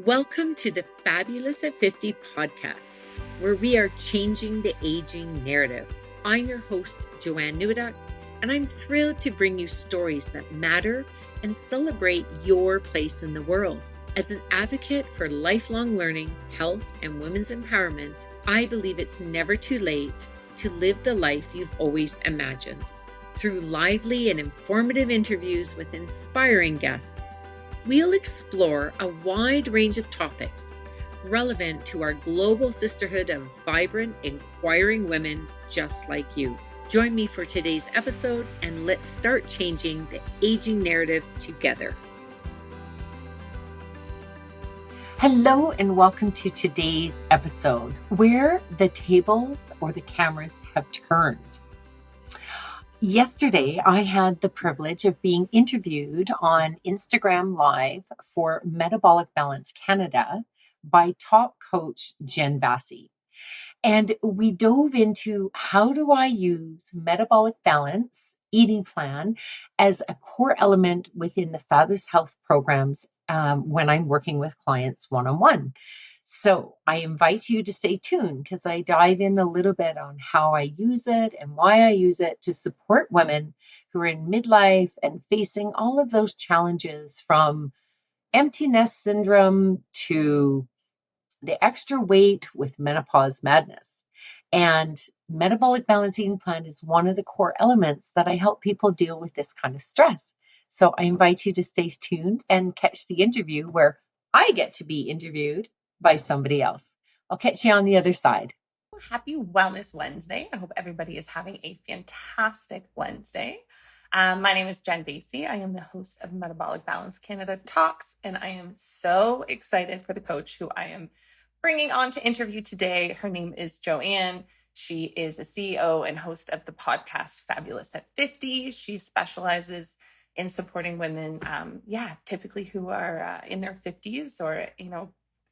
Welcome to the Fabulous at 50 podcast, where we are changing the aging narrative. I'm your host, Joanne Neweduk, and I'm thrilled to bring you stories that matter and celebrate your place in the world. As an advocate for lifelong learning, health, and women's empowerment, I believe it's never too late to live the life you've always imagined. Through lively and informative interviews with inspiring guests, we'll explore a wide range of topics relevant to our global sisterhood of vibrant, inquiring women just like you. Join me for today's episode, and let's start changing the aging narrative together. Hello, and welcome to today's episode, where the tables or the cameras have turned. Yesterday, I had the privilege of being interviewed on Instagram Live for Metabolic Balance Canada by top coach Jen Bassi. And we dove into how do I use metabolic balance eating plan as a core element within the FabulousHealth programs when I'm working with clients one-on-one. So I invite you to stay tuned because I dive in a little bit on how I use it and why I use it to support women who are in midlife and facing all of those challenges, from empty nest syndrome to the extra weight with menopause madness. And metabolic balance eating plan is one of the core elements that I help people deal with this kind of stress. So I invite you to stay tuned and catch the interview where I get to be interviewed by somebody else. I'll catch you on the other side. Happy Wellness Wednesday. I hope everybody is having a fantastic Wednesday. My name is Jen Bassi. I am the host of Metabolic Balance Canada Talks, and I am so excited for the coach who I am bringing on to interview today. Her name is Joanne. She is a CEO and host of the podcast Fabulous at 50. She specializes in supporting women, typically who are in their 50s or,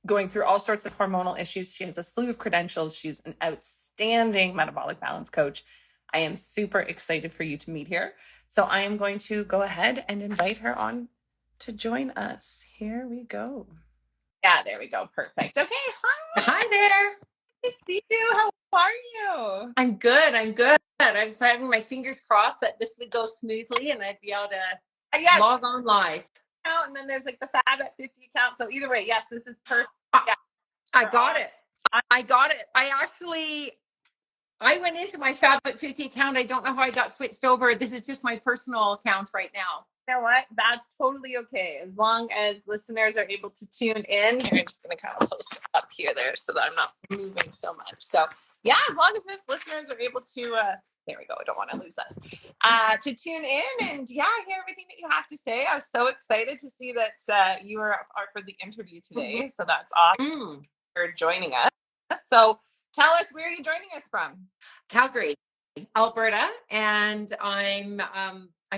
going through all sorts of hormonal issues. She has a slew of credentials. She's an outstanding metabolic balance coach. I am super excited for you to meet her. So I am going to go ahead and invite her on to join us. Here we go. Yeah, there we go. Perfect. Okay. Hi there. Nice to see you. How are you? I'm good. I was having my fingers crossed that this would go smoothly and I'd be able to log on live. And then there's like the Fab at 50 account. So either way, yes, this is perfect. I got it. I went into my Fab at 50 account. I don't know how I got switched over. This is just my personal account right now. You know what? That's totally okay. As long as listeners are able to tune in. Here, I'm just going to kind of post it up here there so that I'm not moving so much. So yeah, as long as listeners are able to, there we go. I don't want to lose us. To tune in and hear everything that you have to say. I was so excited to see that you are for the interview today. Mm-hmm. So that's awesome for joining us. So tell us, where are you joining us from? Calgary, Alberta, and I'm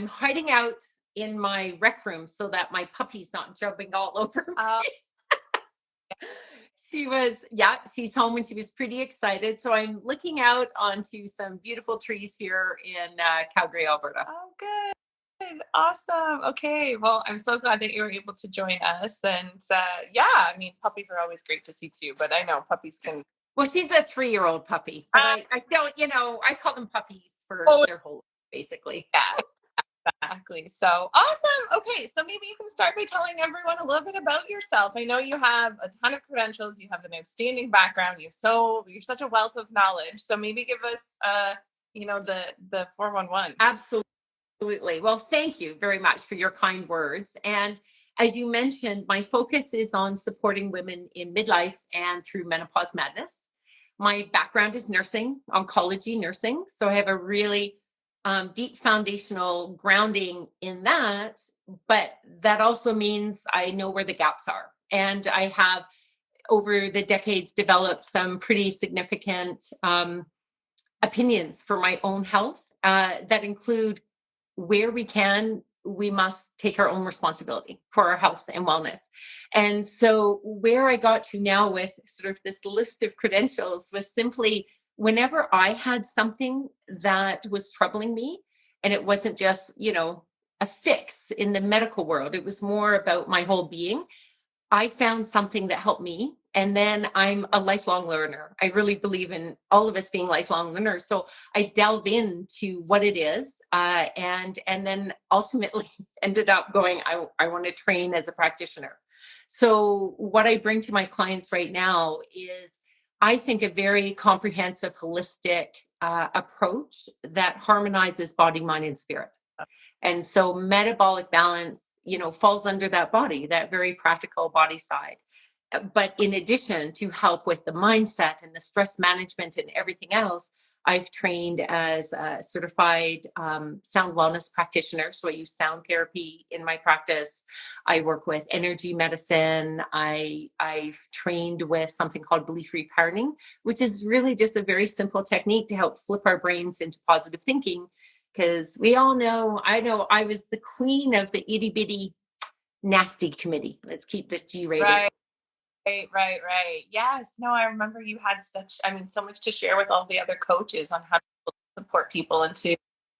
hiding out in my rec room so that my puppy's not jumping all over me. She's home and she was pretty excited. So I'm looking out onto some beautiful trees here in Calgary, Alberta. Oh, good. Awesome. Okay. Well, I'm so glad that you were able to join us. And puppies are always great to see too, but I know puppies can. Well, she's a 3-year-old puppy, but I still, I call them puppies for their whole life, basically. Yeah. Exactly. So awesome. Okay. So maybe you can start by telling everyone a little bit about yourself. I know you have a ton of credentials. You have an outstanding background. You're such a wealth of knowledge. So maybe give us, the 411. Absolutely. Well, thank you very much for your kind words. And as you mentioned, my focus is on supporting women in midlife and through menopause madness. My background is nursing, oncology nursing. So I have a really deep foundational grounding in that, but that also means I know where the gaps are. And I have, over the decades, developed some pretty significant opinions for my own health that include where we must take our own responsibility for our health and wellness. And so where I got to now with sort of this list of credentials was simply whenever I had something that was troubling me, and it wasn't just, a fix in the medical world, it was more about my whole being. I found something that helped me. And then I'm a lifelong learner. I really believe in all of us being lifelong learners. So I delve into what it is, and then ultimately ended up going, I want to train as a practitioner. So what I bring to my clients right now is, I think, a very comprehensive, holistic approach that harmonizes body, mind, and spirit. And so metabolic balance, falls under that body, that very practical body side. But in addition, to help with the mindset and the stress management and everything else, I've trained as a certified sound wellness practitioner. So I use sound therapy in my practice. I work with energy medicine. I've trained with something called belief reparenting, which is really just a very simple technique to help flip our brains into positive thinking. Because we all know, I know I was the queen of the itty bitty nasty committee. Let's keep this G rated. Right. Yes. No, I remember you had so much to share with all the other coaches on how to support people into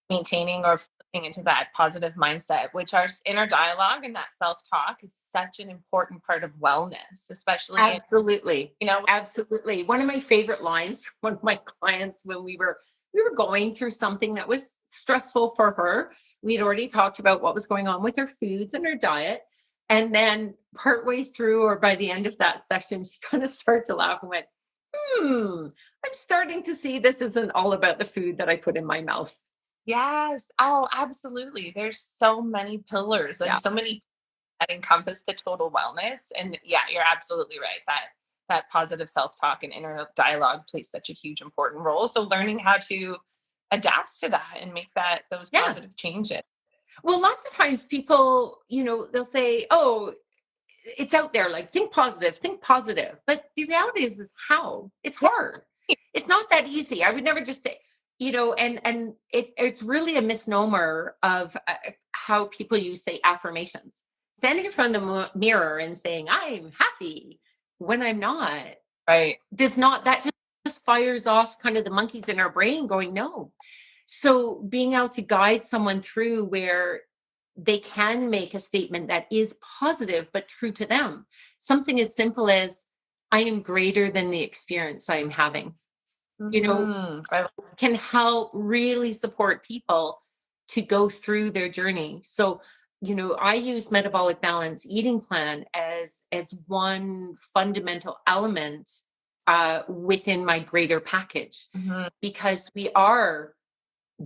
maintaining or flipping into that positive mindset, which our inner dialogue and that self-talk is such an important part of wellness, especially Absolutely. Absolutely. One of my favorite lines from one of my clients, when we were going through something that was stressful for her. We'd already talked about what was going on with her foods and her diet. And then partway through, or by the end of that session, she kind of started to laugh and went, I'm starting to see this isn't all about the food that I put in my mouth. Yes. Oh, absolutely. There's so many pillars and Yeah. so many that encompass the total wellness. And yeah, you're absolutely right. That positive self-talk and inner dialogue plays such a huge important role. So learning how to adapt to that and make those Yeah. positive changes. Well, lots of times people, they'll say, oh, it's out there, like, think positive, think positive. But the reality is how? It's Yeah. hard. It's not that easy. I would never just say, and it's really a misnomer of how people use, say, affirmations. Standing in front of the mirror and saying, I'm happy when I'm not, Right. that just fires off kind of the monkeys in our brain going, no. So being able to guide someone through where they can make a statement that is positive but true to them. Something as simple as, I am greater than the experience I am having, can help really support people to go through their journey. So, I use metabolic balance eating plan as one fundamental element within my greater package, because we are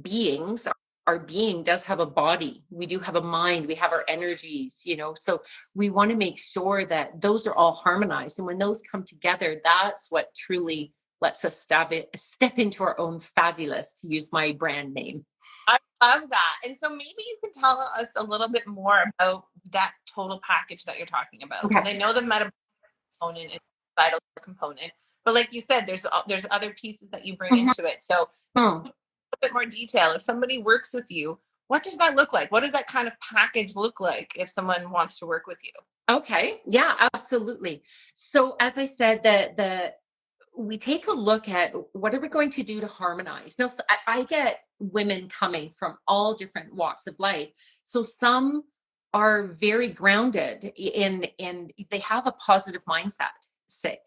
beings. Our being does have a body, we do have a mind, we have our energies, so we want to make sure that those are all harmonized, and when those come together, that's what truly lets us step into our own fabulous, to use my brand name. I love that. And so maybe you can tell us a little bit more about that total package that you're talking about, because I Okay. know the metabolic component is a vital component, but like you said, there's other pieces that you bring into it. So Mm-hmm. a bit more detail. If somebody works with you, what does that look like? What does that kind of package look like if someone wants to work with you? Okay. Yeah, absolutely. So as I said, the we take a look at what are we going to do to harmonize. Now, I get women coming from all different walks of life. So some are very grounded in they have a positive mindset, say,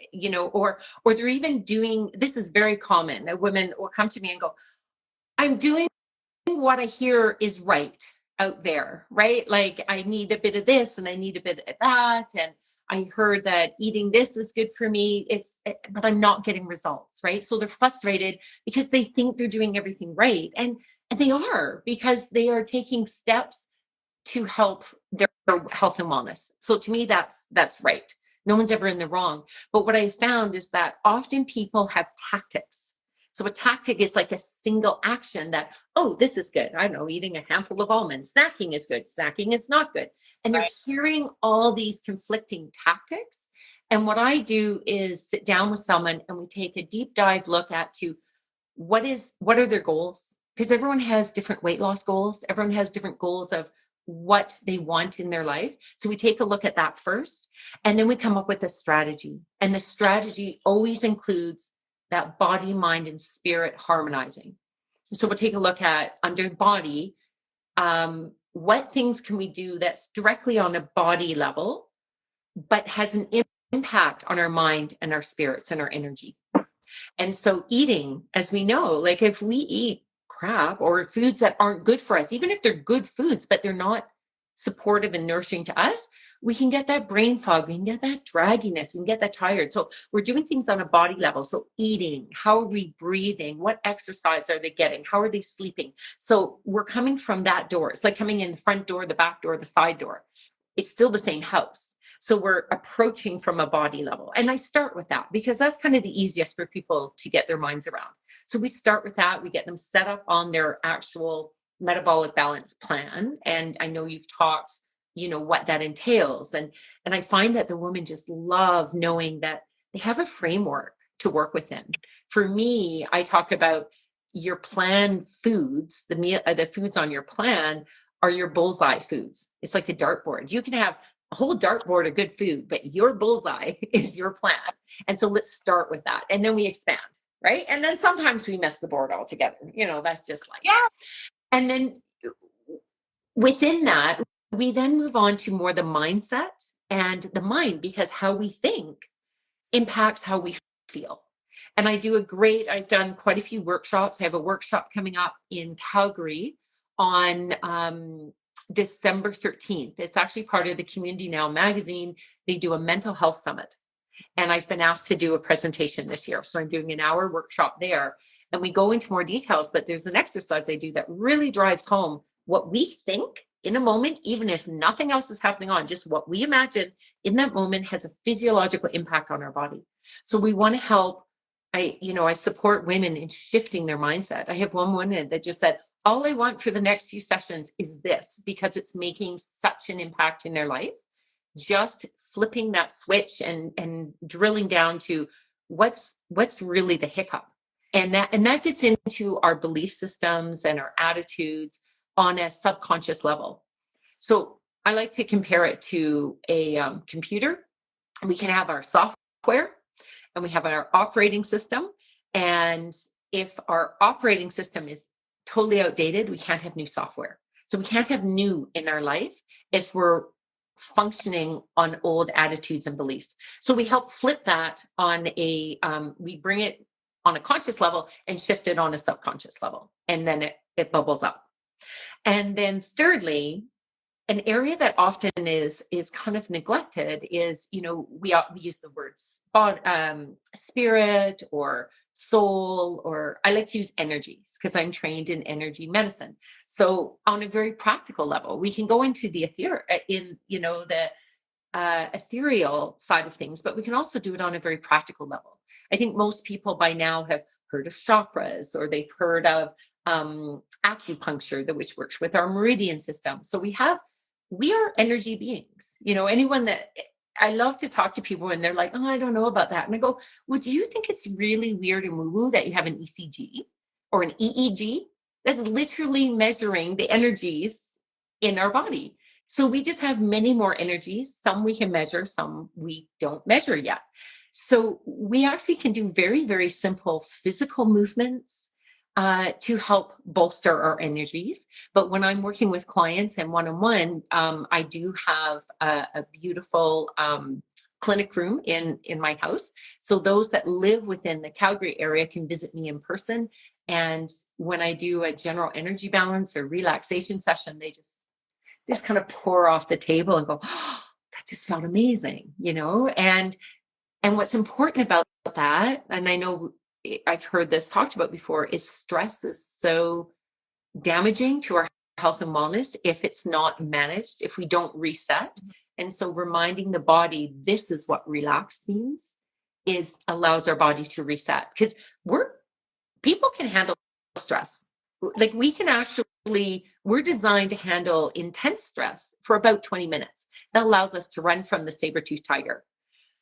or they're even doing, this is very common. A women will come to me and go, I'm doing what I hear is right out there, right? Like, I need a bit of this and I need a bit of that. And I heard that eating this is good for me. But I'm not getting results, right? So they're frustrated because they think they're doing everything right. And they are, because they are taking steps to help their health and wellness. So to me, that's right. No one's ever in the wrong. But what I found is that often people have tactics. So a tactic is like a single action that, oh, this is good. I don't know, eating a handful of almonds. Snacking is good. Snacking is not good. And they're hearing all these conflicting tactics. And what I do is sit down with someone and we take a deep dive look at to what are their goals? Because everyone has different weight loss goals. Everyone has different goals of what they want in their life. So we take a look at that first, and then we come up with a strategy. And the strategy always includes that body, mind, and spirit harmonizing. So we'll take a look at, under the body, what things can we do that's directly on a body level but has an impact on our mind and our spirits and our energy. And so eating, as we know, like if we eat crap or foods that aren't good for us, even if they're good foods, but they're not supportive and nourishing to us, we can get that brain fog, we can get that dragginess, we can get that tired. So we're doing things on a body level. So eating, how are we breathing? What exercise are they getting? How are they sleeping? So we're coming from that door. It's like coming in the front door, the back door, the side door. It's still the same house. So we're approaching from a body level. And I start with that because that's kind of the easiest for people to get their minds around. So we start with that. We get them set up on their actual metabolic balance plan. And I know you've talked, what that entails. And I find that the women just love knowing that they have a framework to work within. For me, I talk about your plan foods, the foods on your plan are your bullseye foods. It's like a dartboard. You can have a whole dartboard of good food, but your bullseye is your plan. And so let's start with that. And then we expand, right? And then sometimes we mess the board altogether. That's just like, yeah. And then within that, we then move on to more the mindset and the mind, because how we think impacts how we feel. And I've done quite a few workshops. I have a workshop coming up in Calgary on December 13th. It's actually part of the Community Now magazine. They do a mental health summit. And I've been asked to do a presentation this year. So I'm doing an hour workshop there. And we go into more details, but there's an exercise I do that really drives home what we think in a moment, even if nothing else is happening on, just what we imagine in that moment has a physiological impact on our body. So we want to help. I support women in shifting their mindset. I have one woman that just said, all I want for the next few sessions is this, because it's making such an impact in their life. Just flipping that switch and drilling down to what's really the hiccup. And that gets into our belief systems and our attitudes on a subconscious level. So I like to compare it to a computer. We can have our software and we have our operating system. And if our operating system is totally outdated, we can't have new software. So we can't have new in our life if we're functioning on old attitudes and beliefs. So we help flip that on we bring it on a conscious level and shift it on a subconscious level. And then it bubbles up. And then thirdly, an area that often is kind of neglected is, we use the words spirit or soul, or I like to use energies because I'm trained in energy medicine. So on a very practical level, we can go into the ethereal side of things, but we can also do it on a very practical level. I think most people by now have heard of chakras, or they've heard of acupuncture, which works with our meridian system. So we are energy beings. Anyone that I love to talk to people and they're like, oh, I don't know about that. And I go, well, do you think it's really weird and woo-woo that you have an ECG or an EEG? That's literally measuring the energies in our body. So we just have many more energies. Some we can measure, some we don't measure yet. So we actually can do very, very simple physical movements to help bolster our energies. But when I'm working with clients and one-on-one, I do have a beautiful clinic room in my house. So those that live within the Calgary area can visit me in person. And when I do a general energy balance or relaxation session, they just kind of pour off the table and go, oh, that just felt amazing, and what's important about that, and I know I've heard this talked about before, is stress is so damaging to our health and wellness if it's not managed, if we don't reset. And so reminding the body this is what relaxed means allows our body to reset, because people can handle stress. Like we can actually, we're designed to handle intense stress for about 20 minutes. That allows us to run from the saber-toothed tiger.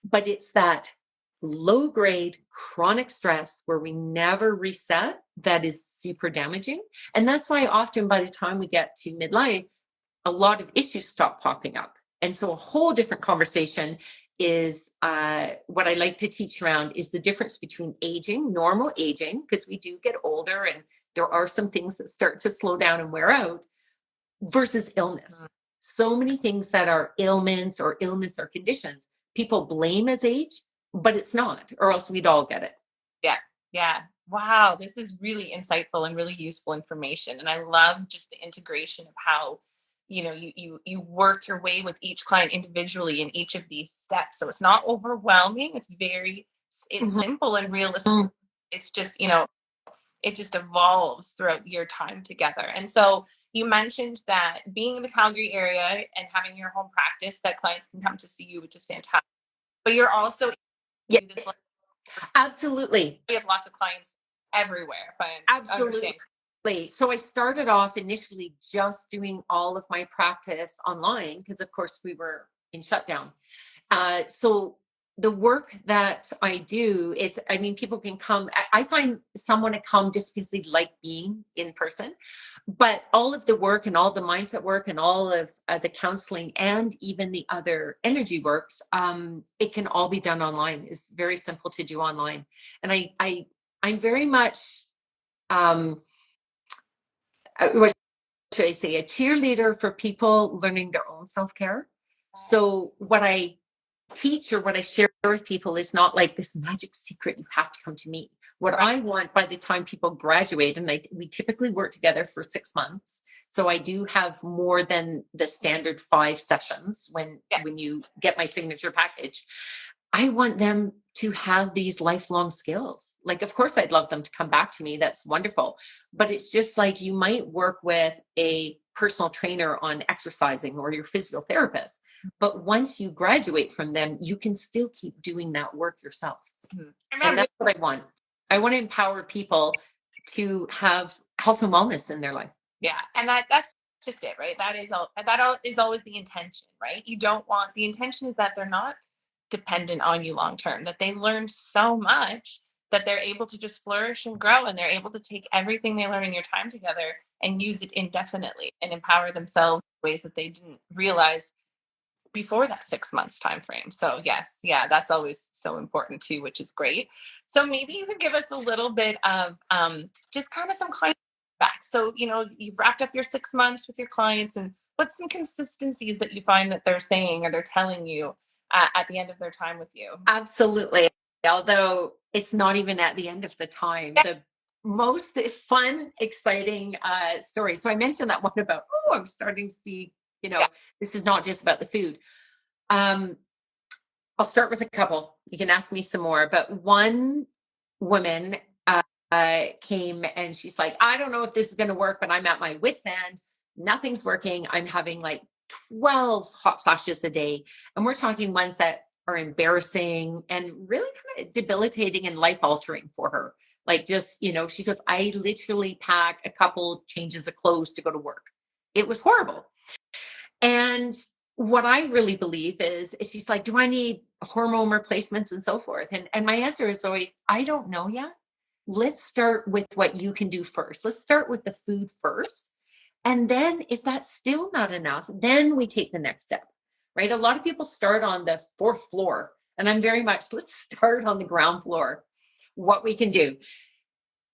But it's that low grade chronic stress where we never reset that is super damaging. And that's why often by the time we get to midlife, a lot of issues stop popping up. And so a whole different conversation is what I like to teach around is the difference between aging, normal aging, because we do get older and there are some things that start to slow down and wear out, versus illness. so many things that are ailments or illness or conditions, people blame as age, but it's not, or else we'd all get it. Yeah. Yeah. Wow. This is really insightful and really useful information. And I love just the integration of how, you work your way with each client individually in each of these steps. So it's not overwhelming. It's Mhm. simple and realistic. It's just, it just evolves throughout your time together. And so you mentioned that being in the Calgary area and having your home practice that clients can come to see you, which is fantastic. But you're also Yes, do this. absolutely. We have lots of clients everywhere, if I Absolutely. understand. So I started off initially just doing all of my practice online because, of course, we were in shutdown. So the work that I do, I mean, people can come. I find someone to come just because they like being in person. But all of the work and all the mindset work and all of the counseling and even the other energy works, it can all be done online. It's very simple to do online. And I'm very much, what should I say, a cheerleader for people learning their own self-care. So what I teach or what I share with people is not like this magic secret, you have to come to me. What I want by the time people graduate, and we typically work together for 6 months. So I do have more than the standard 5 sessions when you get my signature package. I want them to have these lifelong skills. Like, of course, I'd love them to come back to me. That's wonderful. But it's just like you might work with a personal trainer on exercising or your physical therapist. But once you graduate from them, you can still keep doing that work yourself. And that's what I want. I want to empower people to have health and wellness in their life. Yeah, and that's just it, right? That is always the intention, right? You don't want the intention is that they're not dependent on you long term, that they learn so much that they're able to just flourish and grow, and they're able to take everything they learn in your time together and use it indefinitely and empower themselves in ways that they didn't realize before that 6 months time frame. So yes, yeah, that's always so important too, which is great. So maybe you could give us a little bit of just kind of some client feedback. So you've wrapped up your 6 months with your clients, and what's some consistencies that you find that they're saying or they're telling you at the end of their time with you? Absolutely. Although it's not even at the end of the time. Yeah, The most fun, exciting story. So I mentioned that one about, I'm starting to see, yeah, this is not just about the food. Um, I'll start with a couple. You can ask me some more, but one woman came and she's like, I don't know if this is going to work, but I'm at my wit's end. Nothing's working. I'm having like 12 hot flashes a day. And we're talking ones that are embarrassing and really kind of debilitating and life altering for her. Like, just, she goes, I literally pack a couple changes of clothes to go to work. It was horrible. And what I really believe is she's like, do I need hormone replacements and so forth? And my answer is always, I don't know yet. Let's start with what you can do first. Let's start with the food first. And then if that's still not enough, then we take the next step, right? A lot of people start on the fourth floor. And I'm very much, let's start on the ground floor, what we can do.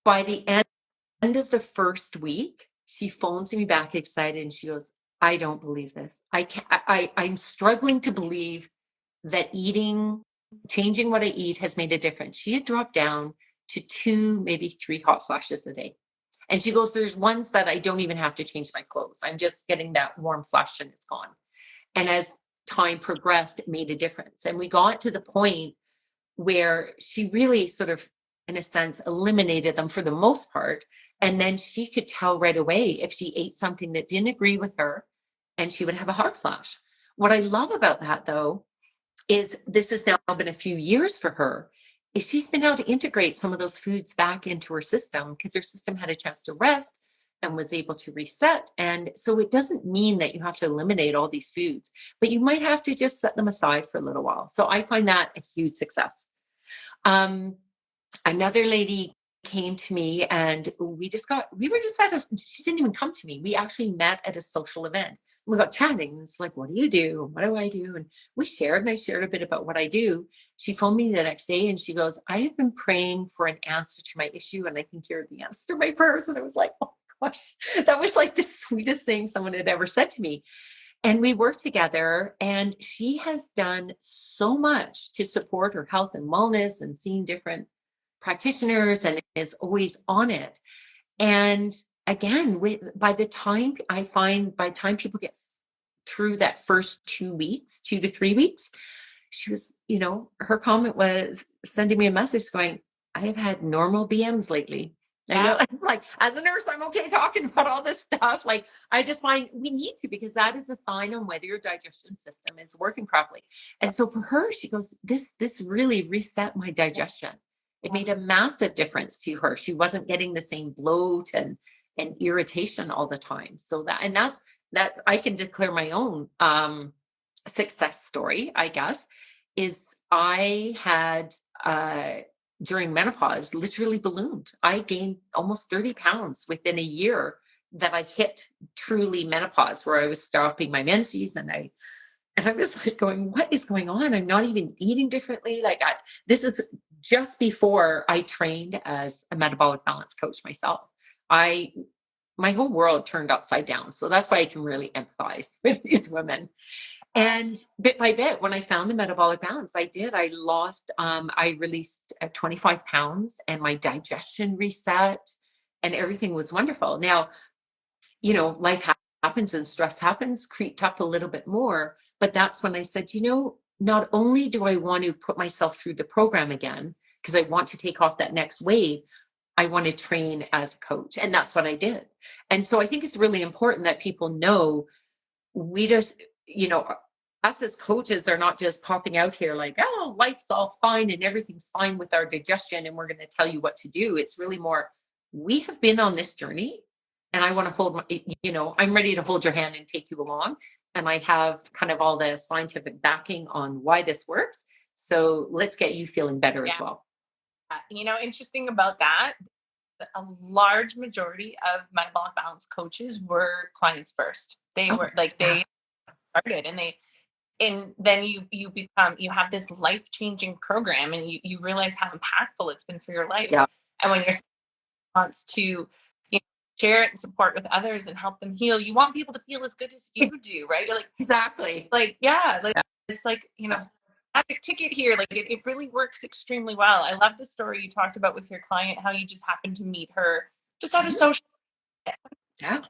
By the end of the first week, she phones me back excited and she goes, I don't believe this. I'm struggling to believe that changing what I eat has made a difference. She had dropped down to 2, maybe 3 hot flashes a day. And she goes, there's ones that I don't even have to change my clothes. I'm just getting that warm flash and it's gone. And as time progressed, it made a difference. And we got to the point where she really sort of, in a sense, eliminated them for the most part. And then she could tell right away if she ate something that didn't agree with her, and she would have a hot flash. What I love about that, though, is this has now been a few years for her, is she's been able to integrate some of those foods back into her system because her system had a chance to rest and was able to reset. And so it doesn't mean that you have to eliminate all these foods, but you might have to just set them aside for a little while. So I find that a huge success. Um, Another lady came to me and we were just she didn't even come to me. We actually met at a social event. We got chatting. And it's like, what do you do? What do I do? And we shared, and I shared a bit about what I do. She phoned me the next day and she goes, I have been praying for an answer to my issue, and I think you're the answer to my prayers. And I was like, oh gosh, that was like the sweetest thing someone had ever said to me. And we work together, and she has done so much to support her health and wellness and seeing different practitioners and is always on it. And again, by the time people get through that first 2 weeks, 2 to 3 weeks, she was, her comment was sending me a message going, I have had normal BMs lately. I know, it's like, as a nurse, I'm okay talking about all this stuff. Like, I just find we need to, because that is a sign on whether your digestion system is working properly. And so for her, she goes, this really reset my digestion. It made a massive difference to her. She wasn't getting the same bloat and irritation all the time. So that I can declare my own success story, I guess, is I had during menopause literally ballooned. I gained almost 30 pounds within a year that I hit truly menopause, where I was stopping my menses, and I was like going, what is going on? I'm not even eating differently. Like, this is just before I trained as a metabolic balance coach myself. My whole world turned upside down. So that's why I can really empathize with these women. And bit by bit, when I found the metabolic balance, I released 25 pounds, and my digestion reset, and everything was wonderful. Now, life happens and stress happens, creeped up a little bit more. But that's when I said, not only do I want to put myself through the program again, because I want to take off that next wave, I want to train as a coach. And that's what I did. And so I think it's really important that people know we just, us as coaches are not just popping out here like, oh, life's all fine and everything's fine with our digestion, and we're going to tell you what to do. It's really more, we have been on this journey, and I want to I'm ready to hold your hand and take you along. And I have kind of all the scientific backing on why this works. So let's get you feeling better as well. Interesting about that, a large majority of metabolic balance coaches were clients first. They were like, they started, and then you have this life-changing program, and you realize how impactful it's been for your life. Yeah. And when you're wants to share it and support with others and help them heal, you want people to feel as good as you do, right? You're like, exactly. It's like, magic ticket here. Like, it really works extremely well. I love the story you talked about with your client, how you just happened to meet her just out of social. Yeah.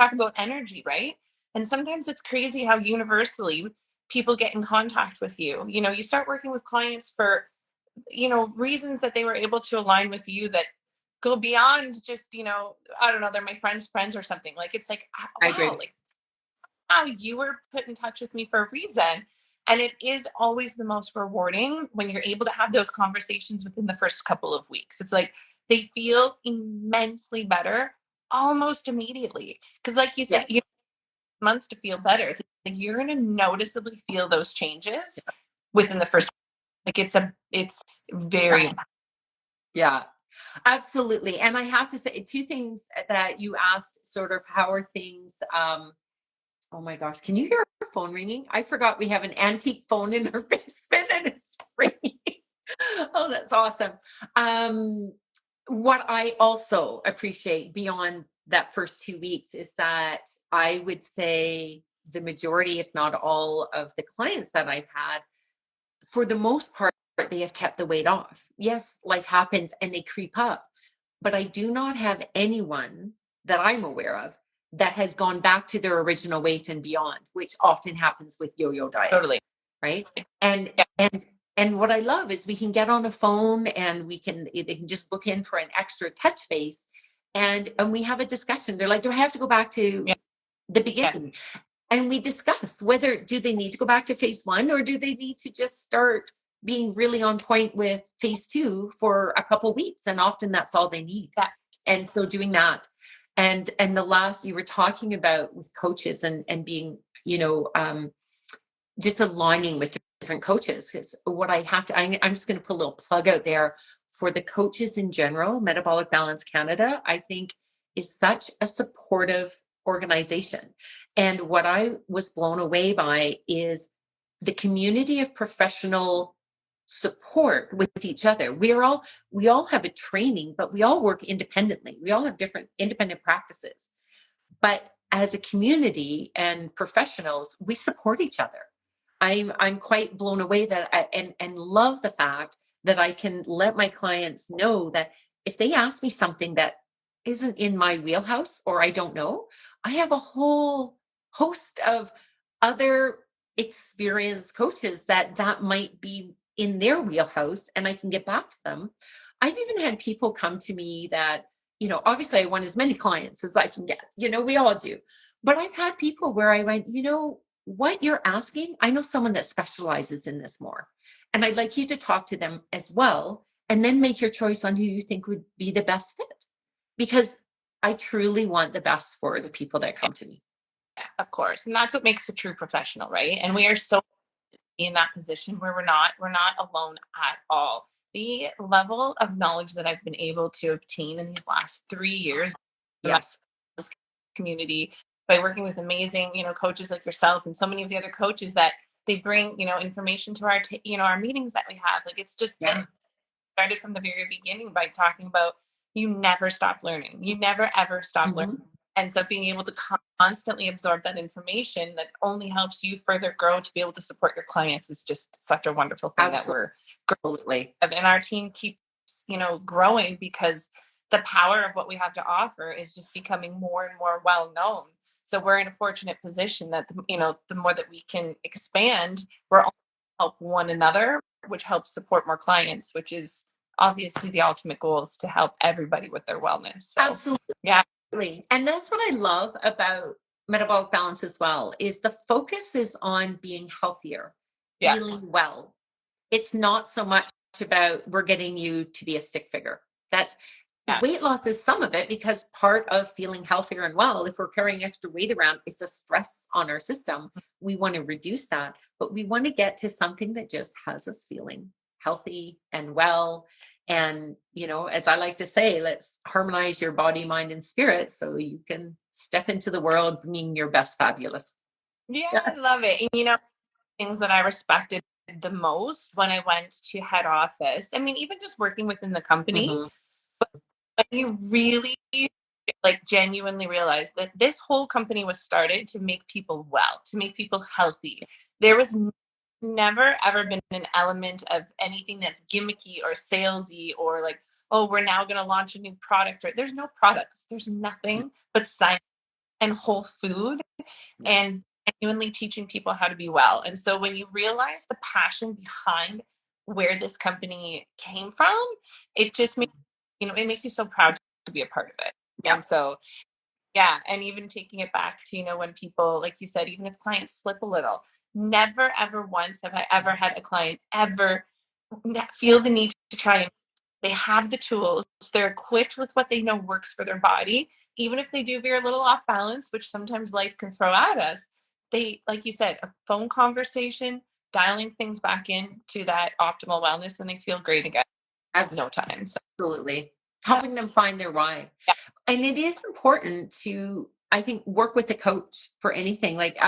Talk about energy, right? And sometimes it's crazy how universally people get in contact with you. You start working with clients for, reasons that they were able to align with you that go beyond just, I don't know, they're my friend's friends or something. Like, it's like, wow, like, how you were put in touch with me for a reason. And it is always the most rewarding when you're able to have those conversations within the first couple of weeks. It's like they feel immensely better almost immediately. Because, like you said, you have months to feel better. It's like you're going to noticeably feel those changes within the first. Like, it's very. Yeah. Absolutely. And I have to say two things that you asked, sort of, how are things? Oh my gosh, can you hear our phone ringing? I forgot we have an antique phone in our basement and it's ringing. Oh, that's awesome. What I also appreciate beyond that first 2 weeks is that I would say the majority, if not all, of the clients that I've had, for the most part, they have kept the weight off. Yes, life happens and they creep up, but I do not have anyone that I'm aware of that has gone back to their original weight and beyond, which often happens with yo-yo diets. Totally. Right. And what I love is we can get on a phone and they can just book in for an extra touch base, and we have a discussion. They're like, do I have to go back to the beginning? Yeah. And we discuss whether do they need to go back to phase 1, or do they need to just start being really on point with phase 2 for a couple weeks. And often that's all they need. Yeah. And so doing that. And the last you were talking about with coaches and being, just aligning with different coaches. Because what I have to, I'm just going to put a little plug out there for the coaches in general. Metabolic Balance Canada, I think, is such a supportive organization. And what I was blown away by is the community of professional support with each other. We all have a training, but we all work independently. We all have different independent practices. But as a community and professionals, we support each other. I'm quite blown away that and love the fact that I can let my clients know that if they ask me something that isn't in my wheelhouse or I don't know, I have a whole host of other experienced coaches that might be in their wheelhouse and I can get back to them. I've even had people come to me that, obviously I want as many clients as I can get, we all do. But I've had people where I went, what you're asking, I know someone that specializes in this more. And I'd like you to talk to them as well, and then make your choice on who you think would be the best fit. Because I truly want the best for the people that come to me. Yeah, of course. And that's what makes a true professional, right? And we are so in that position where we're not alone at all. The level of knowledge that I've been able to obtain in these last 3 years in my Yes. community by working with amazing, coaches like yourself and so many of the other coaches that they bring, information to our, our meetings that we have. Like it's just Yeah. started from the very beginning by talking about you never stop learning. You never ever stop learning. Mm-hmm. And so being able to constantly absorb that information that only helps you further grow to be able to support your clients is just such a wonderful thing that we're Absolutely. and our team keeps, growing because the power of what we have to offer is just becoming more and more well known. So we're in a fortunate position that the more that we can expand, we're all help one another, which helps support more clients, which is obviously the ultimate goal is to help everybody with their wellness. So Absolutely. yeah. And that's what I love about metabolic balance as well, is the focus is on being healthier, Yeah. feeling well. It's not so much about we're getting you to be a stick figure. That's Yeah. Weight loss is some of it, because part of feeling healthier and well, if we're carrying extra weight around, it's a stress on our system. We want to reduce that, but we want to get to something that just has us feeling healthy and well. And, as I like to say, let's harmonize your body, mind, and spirit so you can step into the world being your best fabulous. Yeah, I love it. And things that I respected the most when I went to head office. I mean, even just working within the company, Mm-hmm. but you really like genuinely realize that this whole company was started to make people well, to make people healthy. There was never ever been an element of anything that's gimmicky or salesy or like, oh, we're now going to launch a new product. Or there's no products. There's nothing but science and whole food and genuinely teaching people how to be well. And so when you realize the passion behind where this company came from, it just makes it makes you so proud to be a part of it. Yeah. And so yeah, and even taking it back to when people, like you said, even if clients slip a little, never ever once have I ever had a client ever feel the need to try and they have the tools, they're equipped with what they know works for their body, even if they do veer a little off balance, which sometimes life can throw at us. They, like you said, a phone conversation, dialing things back in to that optimal wellness, and they feel great again in no time. So Absolutely. yeah. Helping them find their why. Yeah. And it is important to, I think, work with a coach for anything. Like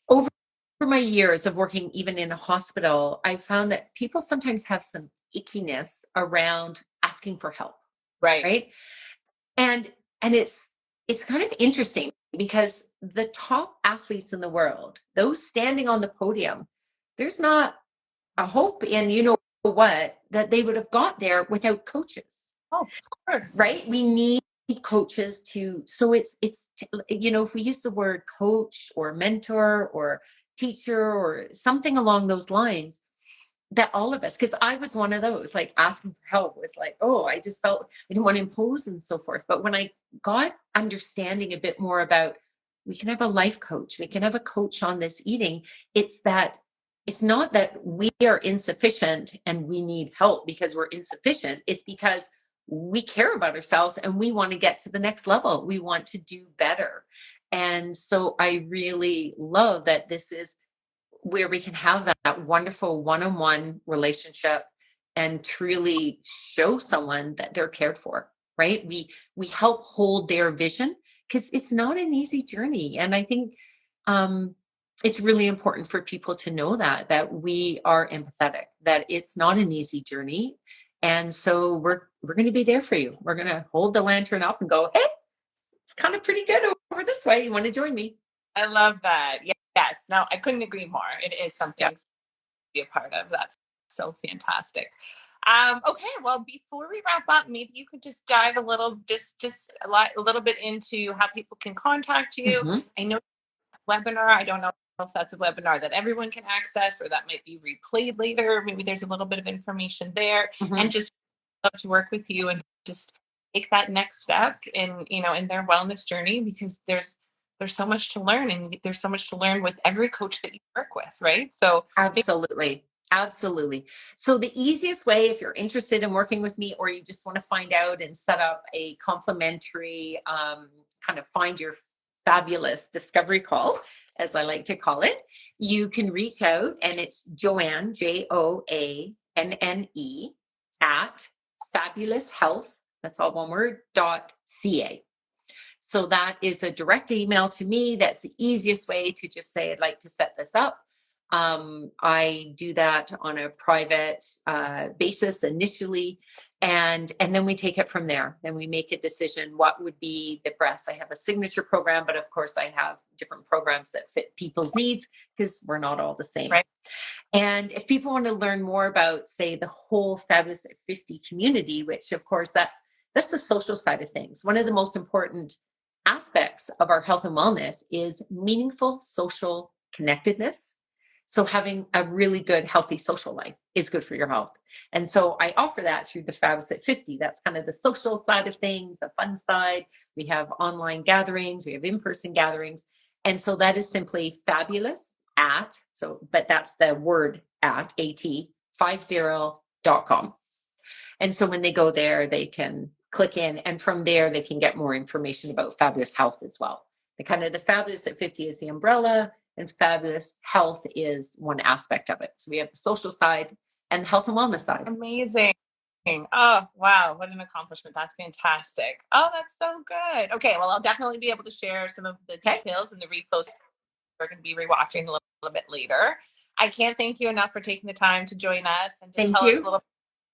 over my years of working even in a hospital, I found that people sometimes have some ickiness around asking for help, Right. right? And it's kind of interesting because the top athletes in the world, those standing on the podium, there's not a hope in what that they would have got there without coaches. Oh, of course. Right? We need coaches so it's if we use the word coach or mentor or teacher or something along those lines, that all of us, because I was one of those, like asking for help was like, oh, I just felt I didn't want to impose and so forth. But when I got understanding a bit more about, we can have a life coach, we can have a coach on this eating, it's not that we are insufficient and we need help because we're insufficient. It's because we care about ourselves and we want to get to the next level. We want to do better. And so I really love that this is where we can have that wonderful one-on-one relationship and truly show someone that they're cared for, right? We help hold their vision, because it's not an easy journey. And I think it's really important for people to know that we are empathetic, that it's not an easy journey. And so we're going to be there for you. We're going to hold the lantern up and go, hey, it's kind of pretty good over this way. You want to join me? I love that. Yes. No, I couldn't agree more. It is Yeah. something to be a part of. That's so fantastic. Okay, well, before we wrap up, maybe you could just dive a little, a little bit into how people can contact you. Mm-hmm. I know webinar. I don't know if that's a webinar that everyone can access, or that might be replayed later. Maybe there's a little bit of information there, Mm-hmm. and just love to work with you and just take that next step in, in their wellness journey, because there's so much to learn, and there's so much to learn with every coach that you work with, right? So Absolutely. Absolutely. So the easiest way, if you're interested in working with me, or you just want to find out and set up a complimentary kind of find your fabulous discovery call, as I like to call it, you can reach out, and it's Joanne, Joanne, at FabulousHealth, that's all one word, .ca. So that is a direct email to me. That's the easiest way to just say, I'd like to set this up. I do that on a private basis initially, and then we take it from there. Then we make a decision what would be the best. I have a signature program, but of course I have different programs that fit people's needs, because we're not all the same. right. And if people want to learn more about, say, the whole Fabulous at 50 community, which of course that's the social side of things. One of the most important aspects of our health and wellness is meaningful social connectedness. So having a really good, healthy social life is good for your health. And so I offer that through the Fabulous at 50. That's kind of the social side of things, the fun side. We have online gatherings, we have in-person gatherings. And so that is simply fabulous but that's the word at 50.com. And so when they go there, they can click in, and from there they can get more information about Fabulous Health as well. The Fabulous at 50 is the umbrella, and Fabulous Health is one aspect of it. So we have the social side and the health and wellness side. Amazing. Oh, wow. What an accomplishment. That's fantastic. Oh, that's so good. Okay. Well, I'll definitely be able to share some of the details in the repost. We're going to be rewatching a little bit later. I can't thank you enough for taking the time to join us and just tell us a little bit about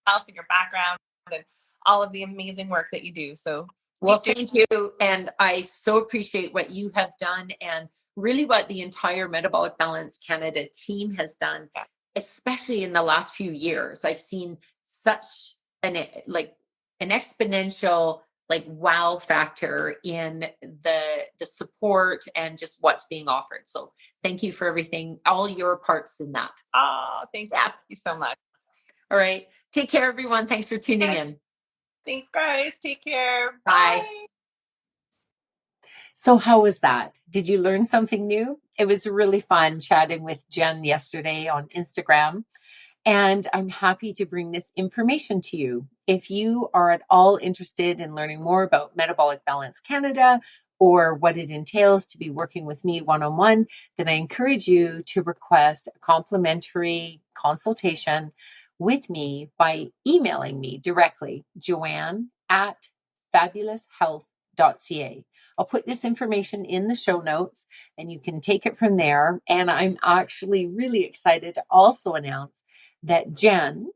yourself and your background and all of the amazing work that you do. So, well, thank you. And I so appreciate what you have done, and really what the entire Metabolic Balance Canada team has done, especially in the last few years. I've seen such an exponential wow factor in the support and just what's being offered. So thank you for everything, all your parts in that. Oh, thank you so much. All right. Take care, everyone. Thanks for tuning in. Thanks, guys. Take care. Bye. Bye. So how was that? Did you learn something new? It was really fun chatting with Jen yesterday on Instagram. And I'm happy to bring this information to you. If you are at all interested in learning more about Metabolic Balance Canada, or what it entails to be working with me one-on-one, then I encourage you to request a complimentary consultation with me by emailing me directly, Joanne at FabulousHealth.ca. I'll put this information in the show notes, and you can take it from there. And I'm actually really excited to also announce that Jen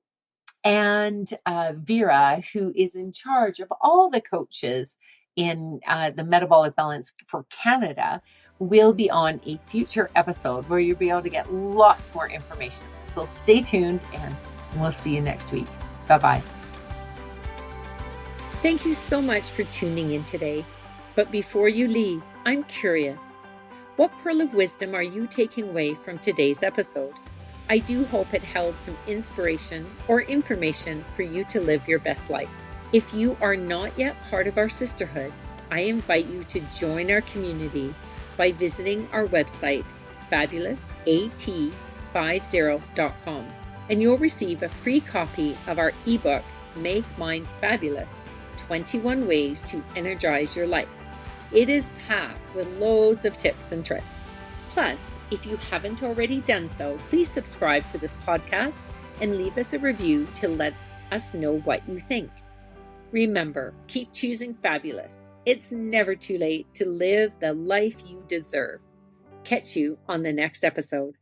and Vera, who is in charge of all the coaches in the Metabolic Balance for Canada, will be on a future episode where you'll be able to get lots more information. So stay tuned, and we'll see you next week. Bye-bye. Thank you so much for tuning in today. But before you leave, I'm curious. What pearl of wisdom are you taking away from today's episode? I do hope it held some inspiration or information for you to live your best life. If you are not yet part of our sisterhood, I invite you to join our community by visiting our website, FabulousAT50.com, and you'll receive a free copy of our ebook, Make Mine Fabulous, 21 Ways to Energize Your Life. It is packed with loads of tips and tricks. Plus, if you haven't already done so, please subscribe to this podcast and leave us a review to let us know what you think. Remember, keep choosing fabulous. It's never too late to live the life you deserve. Catch you on the next episode.